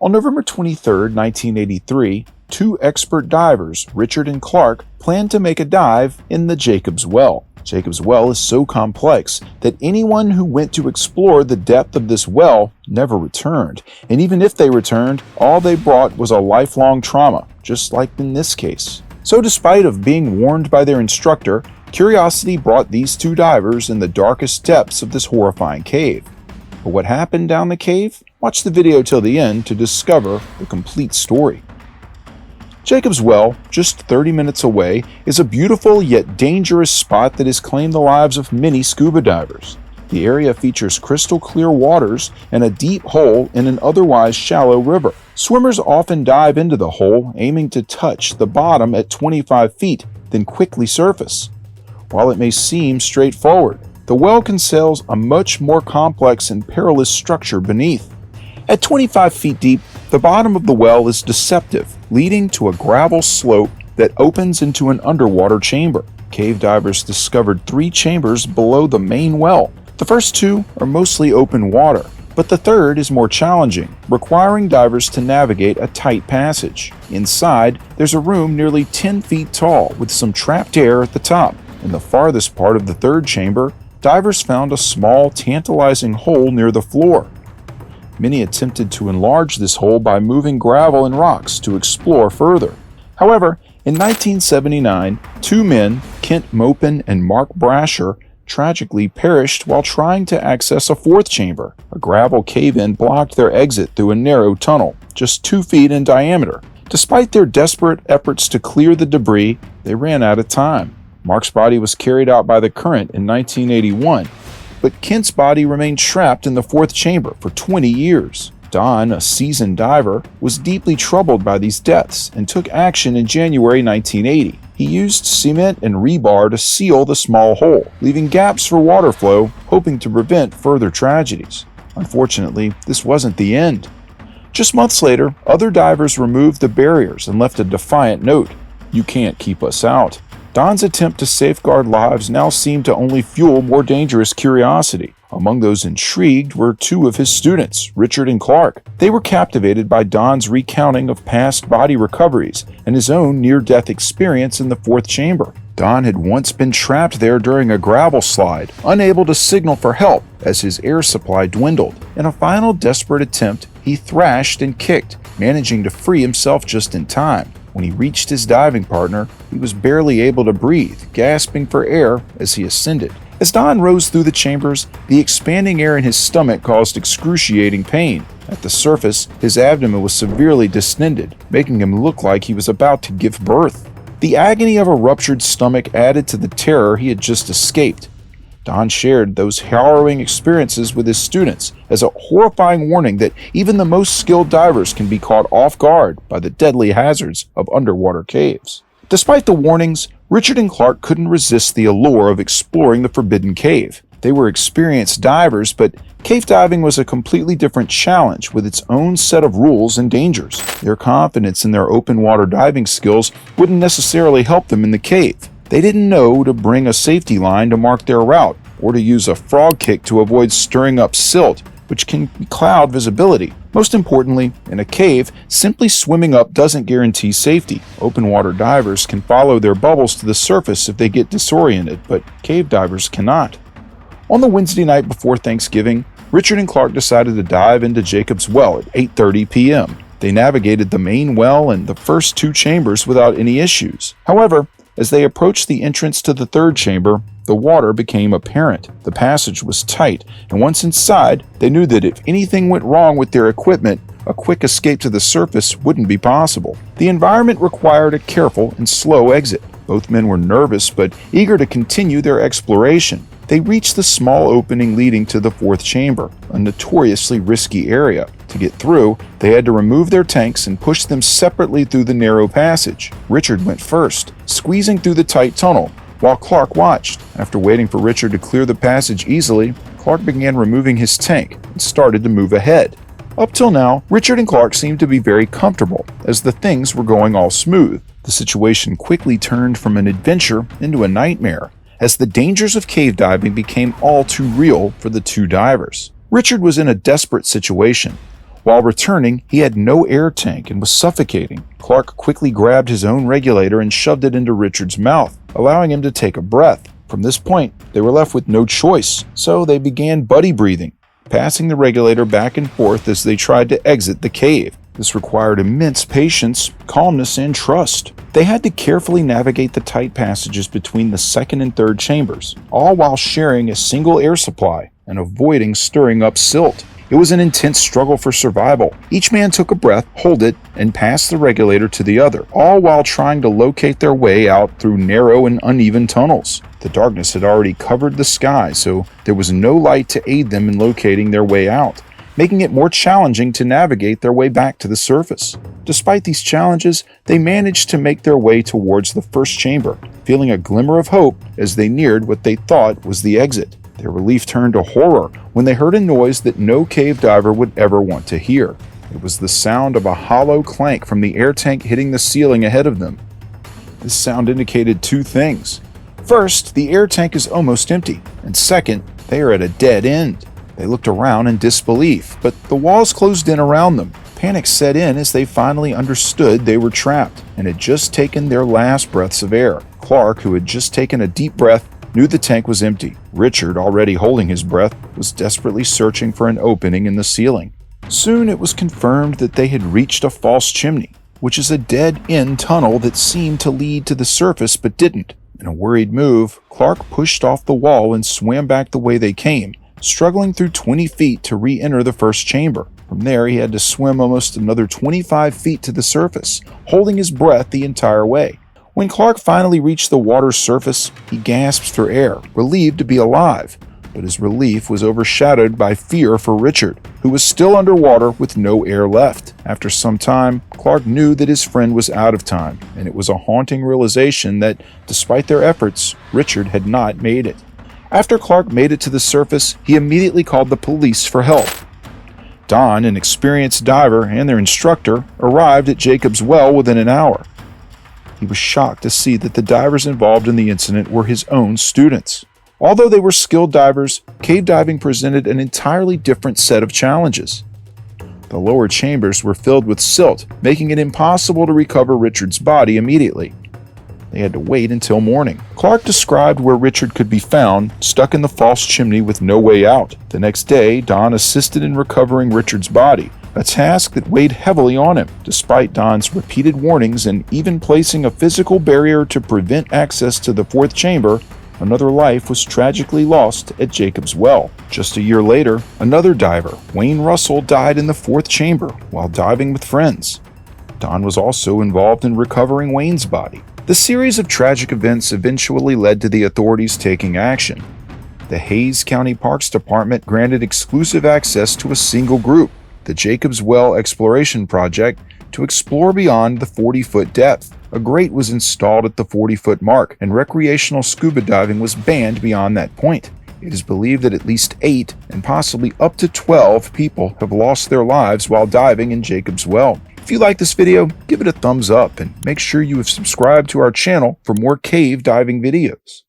On November 23, 1983, two expert divers, Richard and Clark, planned to make a dive in the Jacob's Well. Jacob's Well is so complex that anyone who went to explore the depth of this well never returned. And even if they returned, all they brought was a lifelong trauma, just like in this case. So despite of being warned by their instructor, curiosity brought these two divers in the darkest depths of this horrifying cave. But what happened down the cave? Watch the video till the end to discover the complete story. Jacob's Well, just 30 minutes away, is a beautiful yet dangerous spot that has claimed the lives of many scuba divers. The area features crystal clear waters and a deep hole in an otherwise shallow river. Swimmers often dive into the hole, aiming to touch the bottom at 25 feet, then quickly surface. While it may seem straightforward, the well conceals a much more complex and perilous structure beneath. At 25 feet deep, the bottom of the well is deceptive, leading to a gravel slope that opens into an underwater chamber. Cave divers discovered 3 chambers below the main well. The first 2 are mostly open water, but the third is more challenging, requiring divers to navigate a tight passage. Inside, there's a room nearly 10 feet tall with some trapped air at the top. In the farthest part of the third chamber, divers found a small, tantalizing hole near the floor. Many attempted to enlarge this hole by moving gravel and rocks to explore further. However, in 1979, 2 men, Kent Mopin and Mark Brasher, tragically perished while trying to access a 4th chamber. A gravel cave-in blocked their exit through a narrow tunnel, just 2 feet in diameter. Despite their desperate efforts to clear the debris, they ran out of time. Mark's body was carried out by the current in 1981, but Kent's body remained trapped in the 4th chamber for 20 years. Don, a seasoned diver, was deeply troubled by these deaths and took action in January 1980. He used cement and rebar to seal the small hole, leaving gaps for water flow, hoping to prevent further tragedies. Unfortunately, this wasn't the end. Just months later, other divers removed the barriers and left a defiant note: "You can't keep us out." Don's attempt to safeguard lives now seemed to only fuel more dangerous curiosity. Among those intrigued were 2 of his students, Richard and Clark. They were captivated by Don's recounting of past body recoveries and his own near-death experience in the 4th chamber. Don had once been trapped there during a gravel slide, unable to signal for help as his air supply dwindled. In a final desperate attempt, he thrashed and kicked, managing to free himself just in time. When he reached his diving partner, he was barely able to breathe, gasping for air as he ascended. As Don rose through the chambers, the expanding air in his stomach caused excruciating pain. At the surface, his abdomen was severely distended, making him look like he was about to give birth. The agony of a ruptured stomach added to the terror he had just escaped. Don shared those harrowing experiences with his students as a horrifying warning that even the most skilled divers can be caught off guard by the deadly hazards of underwater caves. Despite the warnings, Richard and Clark couldn't resist the allure of exploring the forbidden cave. They were experienced divers, but cave diving was a completely different challenge with its own set of rules and dangers. Their confidence in their open water diving skills wouldn't necessarily help them in the cave. They didn't know to bring a safety line to mark their route, or to use a frog kick to avoid stirring up silt, which can cloud visibility. Most importantly, in a cave, simply swimming up doesn't guarantee safety. Open water divers can follow their bubbles to the surface if they get disoriented, but cave divers cannot. On the Wednesday night before Thanksgiving, Richard and Clark decided to dive into Jacob's Well at 8:30 p.m. They navigated the main well and the first 2 chambers without any issues. However, as they approached the entrance to the 3rd chamber, the water became apparent. The passage was tight, and once inside, they knew that if anything went wrong with their equipment, a quick escape to the surface wouldn't be possible. The environment required a careful and slow exit. Both men were nervous but eager to continue their exploration. They reached the small opening leading to the 4th chamber, a notoriously risky area. To get through, they had to remove their tanks and push them separately through the narrow passage. Richard went first, squeezing through the tight tunnel, while Clark watched. After waiting for Richard to clear the passage easily, Clark began removing his tank and started to move ahead. Up till now, Richard and Clark seemed to be very comfortable, as the things were going all smooth. The situation quickly turned from an adventure into a nightmare, as the dangers of cave diving became all too real for the 2 divers. Richard was in a desperate situation. While returning, he had no air tank and was suffocating. Clark quickly grabbed his own regulator and shoved it into Richard's mouth, allowing him to take a breath. From this point, they were left with no choice, so they began buddy breathing, passing the regulator back and forth as they tried to exit the cave. This required immense patience, calmness, and trust. They had to carefully navigate the tight passages between the second and third chambers, all while sharing a single air supply and avoiding stirring up silt. It was an intense struggle for survival. Each man took a breath, hold it, and passed the regulator to the other, all while trying to locate their way out through narrow and uneven tunnels. The darkness had already covered the sky, so there was no light to aid them in locating their way out, making it more challenging to navigate their way back to the surface. Despite these challenges, they managed to make their way towards the first chamber, feeling a glimmer of hope as they neared what they thought was the exit. Their relief turned to horror when they heard a noise that no cave diver would ever want to hear. It was the sound of a hollow clank from the air tank hitting the ceiling ahead of them. This sound indicated two things. First, the air tank is almost empty, and second, they are at a dead end. They looked around in disbelief, but the walls closed in around them. Panic set in as they finally understood they were trapped and had just taken their last breaths of air. Clark, who had just taken a deep breath, knew the tank was empty. Richard, already holding his breath, was desperately searching for an opening in the ceiling. Soon it was confirmed that they had reached a false chimney, which is a dead-end tunnel that seemed to lead to the surface but didn't. In a worried move, Clark pushed off the wall and swam back the way they came, struggling through 20 feet to re-enter the first chamber. From there, he had to swim almost another 25 feet to the surface, holding his breath the entire way. When Clark finally reached the water's surface, he gasped for air, relieved to be alive. But his relief was overshadowed by fear for Richard, who was still underwater with no air left. After some time, Clark knew that his friend was out of time, and it was a haunting realization that, despite their efforts, Richard had not made it. After Clark made it to the surface, he immediately called the police for help. Don, an experienced diver, and their instructor arrived at Jacob's Well within an hour. He was shocked to see that the divers involved in the incident were his own students. Although they were skilled divers, cave diving presented an entirely different set of challenges. The lower chambers were filled with silt, making it impossible to recover Richard's body immediately. They had to wait until morning. Clark described where Richard could be found, stuck in the false chimney with no way out. The next day, Don assisted in recovering Richard's body, a task that weighed heavily on him. Despite Don's repeated warnings and even placing a physical barrier to prevent access to the fourth chamber, another life was tragically lost at Jacob's Well. Just a year later, another diver, Wayne Russell, died in the fourth chamber while diving with friends. Don was also involved in recovering Wayne's body. The series of tragic events eventually led to the authorities taking action. The Hays County Parks Department granted exclusive access to a single group, the Jacob's Well Exploration Project, to explore beyond the 40-foot depth. A grate was installed at the 40-foot mark, and recreational scuba diving was banned beyond that point. It is believed that at least 8 and possibly up to 12 people have lost their lives while diving in Jacob's Well. If you like this video, give it a thumbs up and make sure you have subscribed to our channel for more cave diving videos.